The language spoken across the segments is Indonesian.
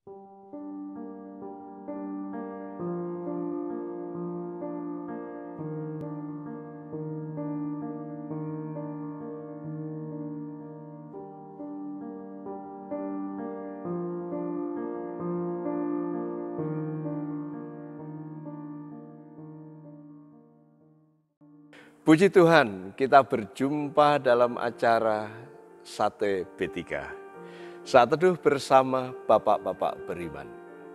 Puji Tuhan, kita berjumpa dalam acara Sate B3. Saat teduh bersama Bapak-Bapak beriman.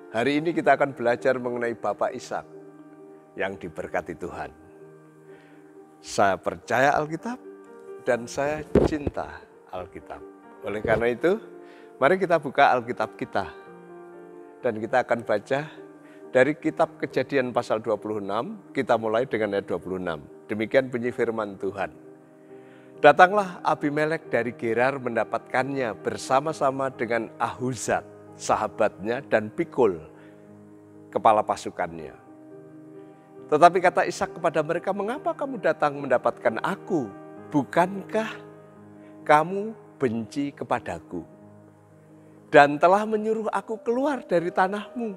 Hari ini kita akan belajar mengenai Bapak Ishak yang diberkati Tuhan. Saya percaya Alkitab dan saya cinta Alkitab. Oleh karena itu, mari kita buka Alkitab kita. Dan kita akan baca dari kitab Kejadian pasal 26, kita mulai dengan ayat 26. Demikian bunyi firman Tuhan. Datanglah Abimelek dari Gerar mendapatkannya bersama-sama dengan Ahuzat, sahabatnya, dan Pikol, kepala pasukannya. Tetapi kata Ishak kepada mereka, mengapa kamu datang mendapatkan aku? Bukankah kamu benci kepadaku? Dan telah menyuruh aku keluar dari tanahmu?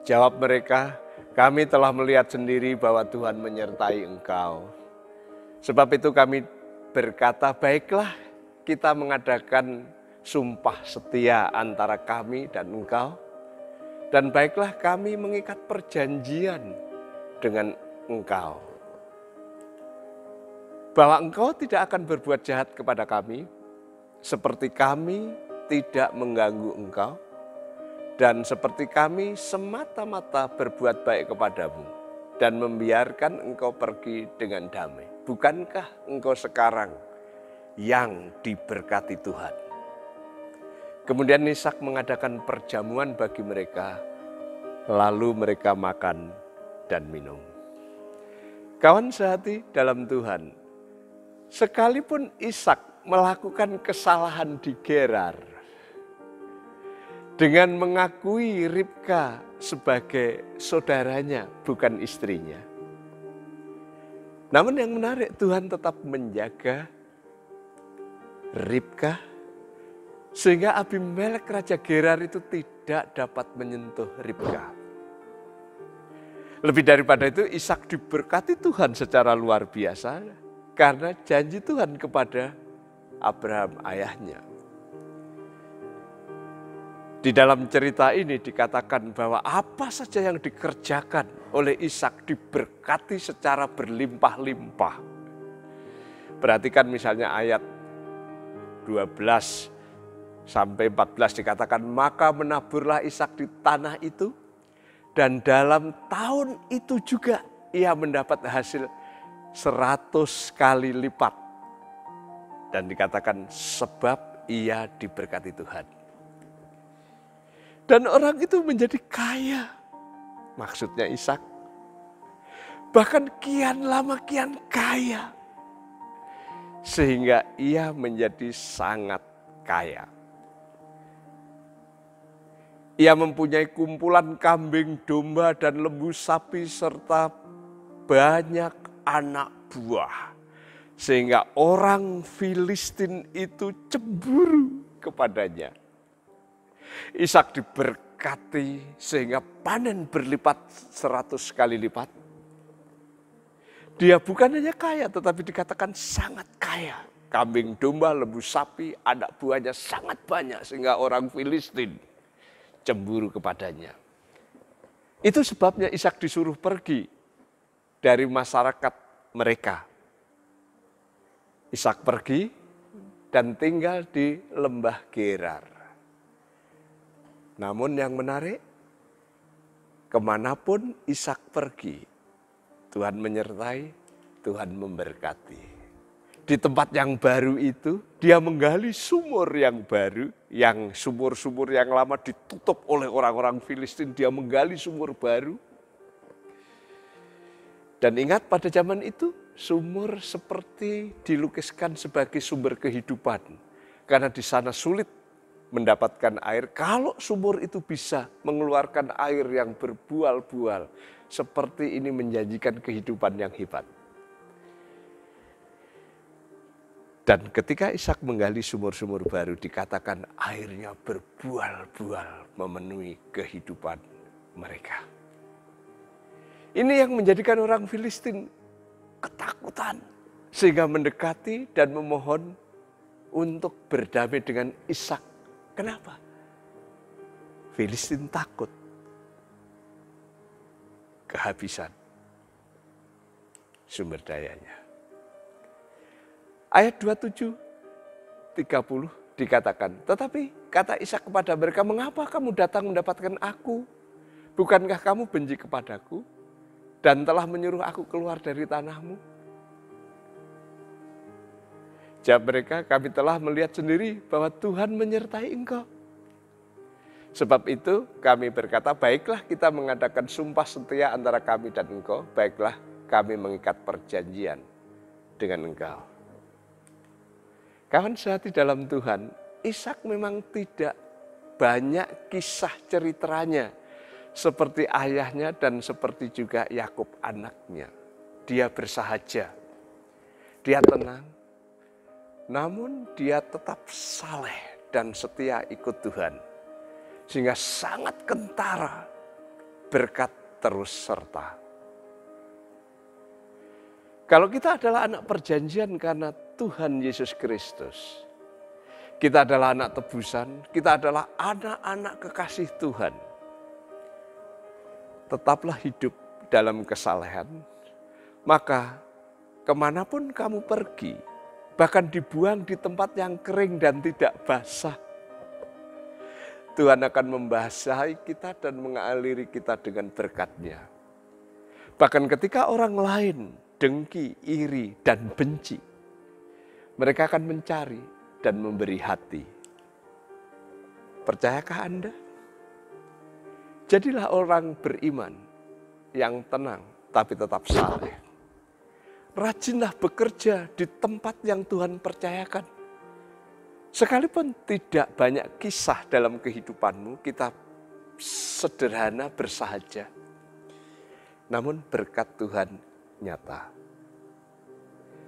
Jawab mereka, kami telah melihat sendiri bahwa Tuhan menyertai engkau. Sebab itu kami berkata, baiklah kita mengadakan sumpah setia antara kami dan engkau. Dan baiklah kami mengikat perjanjian dengan engkau. Bahwa engkau tidak akan berbuat jahat kepada kami, seperti kami tidak mengganggu engkau. Dan seperti kami semata-mata berbuat baik kepadamu dan membiarkan engkau pergi dengan damai. Bukankah engkau sekarang yang diberkati Tuhan? Kemudian Ishak mengadakan perjamuan bagi mereka, lalu mereka makan dan minum. Kawan sehati dalam Tuhan, sekalipun Ishak melakukan kesalahan di Gerar, dengan mengakui Ribka sebagai saudaranya, bukan istrinya. Namun yang menarik, Tuhan tetap menjaga Ribka, sehingga Abimelek Raja Gerar itu tidak dapat menyentuh Ribka. Lebih daripada itu, Ishak diberkati Tuhan secara luar biasa, karena janji Tuhan kepada Abraham ayahnya. Di dalam cerita ini dikatakan bahwa apa saja yang dikerjakan oleh Ishak diberkati secara berlimpah-limpah. Perhatikan misalnya ayat 12 sampai 14 dikatakan, maka menaburlah Ishak di tanah itu, dan dalam tahun itu juga ia mendapat hasil 100 kali lipat. Dan dikatakan sebab ia diberkati Tuhan. Dan orang itu menjadi kaya, maksudnya Ishak. Bahkan kian lama kian kaya. Sehingga ia menjadi sangat kaya. Ia mempunyai kumpulan kambing, domba, dan lembu sapi, serta banyak anak buah. Sehingga orang Filistin itu cemburu kepadanya. Ishak diberkati sehingga panen berlipat 100 kali lipat. Dia bukan hanya kaya tetapi dikatakan sangat kaya. Kambing, domba, lembu sapi, anak buahnya sangat banyak sehingga orang Filistin cemburu kepadanya. Itu sebabnya Ishak disuruh pergi dari masyarakat mereka. Ishak pergi dan tinggal di lembah Gerar. Namun yang menarik, kemanapun Ishak pergi, Tuhan menyertai, Tuhan memberkati. Di tempat yang baru itu, dia menggali sumur yang baru, yang sumur-sumur yang lama ditutup oleh orang-orang Filistin, dia menggali sumur baru. Dan ingat pada zaman itu, sumur seperti dilukiskan sebagai sumber kehidupan. Karena di sana sulit mendapatkan air, kalau sumur itu bisa mengeluarkan air yang berbual-bual, seperti ini menjanjikan kehidupan yang hebat. Dan ketika Ishak menggali sumur-sumur baru, dikatakan airnya berbual-bual memenuhi kehidupan mereka. Ini yang menjadikan orang Filistin ketakutan, sehingga mendekati dan memohon untuk berdamai dengan Ishak. Kenapa? Filistin takut kehabisan sumber dayanya. Ayat 27, 30 dikatakan, tetapi kata Ishak kepada mereka, mengapa kamu datang mendapatkan aku? Bukankah kamu benci kepadaku dan telah menyuruh aku keluar dari tanahmu? Jawab mereka, kami telah melihat sendiri bahwa Tuhan menyertai engkau. Sebab itu kami berkata, baiklah kita mengadakan sumpah setia antara kami dan engkau, baiklah kami mengikat perjanjian dengan engkau. Kawan sehati dalam Tuhan, Ishak memang tidak banyak kisah ceritanya seperti ayahnya dan seperti juga Yakub anaknya. Dia bersahaja, dia tenang, namun dia tetap saleh dan setia ikut Tuhan. Sehingga sangat kentara, berkat terus serta. Kalau kita adalah anak perjanjian karena Tuhan Yesus Kristus, kita adalah anak tebusan, kita adalah anak-anak kekasih Tuhan. Tetaplah hidup dalam kesalehan, maka kemanapun kamu pergi, bahkan dibuang di tempat yang kering dan tidak basah, Tuhan akan membasahi kita dan mengaliri kita dengan berkat-Nya. Bahkan ketika orang lain dengki, iri, dan benci, mereka akan mencari dan memberi hati. Percayakah Anda? Jadilah orang beriman yang tenang tapi tetap saleh. Rajinlah bekerja di tempat yang Tuhan percayakan. Sekalipun tidak banyak kisah dalam kehidupanmu, kita sederhana bersahaja. Namun berkat Tuhan nyata.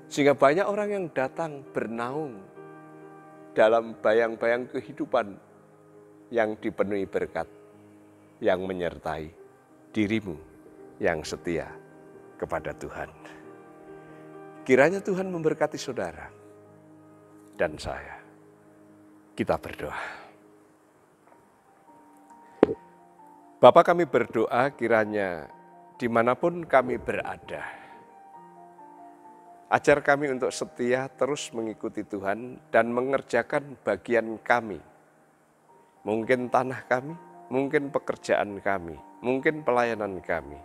Sehingga banyak orang yang datang bernaung dalam bayang-bayang kehidupan yang dipenuhi berkat, yang menyertai dirimu yang setia kepada Tuhan. Kiranya Tuhan memberkati saudara dan saya. Kita berdoa. Bapa, kami berdoa kiranya dimanapun kami berada, ajar kami untuk setia terus mengikuti Tuhan dan mengerjakan bagian kami. Mungkin tanah kami, mungkin pekerjaan kami, mungkin pelayanan kami.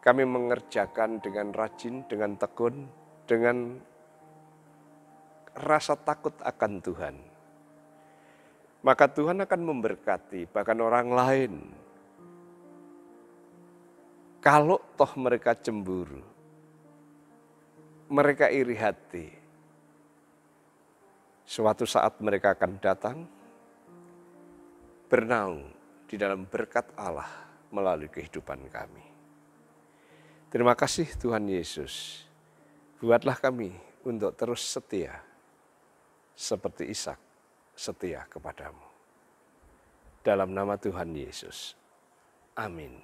Kami mengerjakan dengan rajin, dengan tekun, dengan rasa takut akan Tuhan. Maka Tuhan akan memberkati bahkan orang lain. Kalau toh mereka cemburu, mereka iri hati, suatu saat mereka akan datang bernaung di dalam berkat Allah melalui kehidupan kami. Terima kasih Tuhan Yesus. Buatlah kami untuk terus setia seperti Ishak setia kepadamu. Dalam nama Tuhan Yesus. Amin.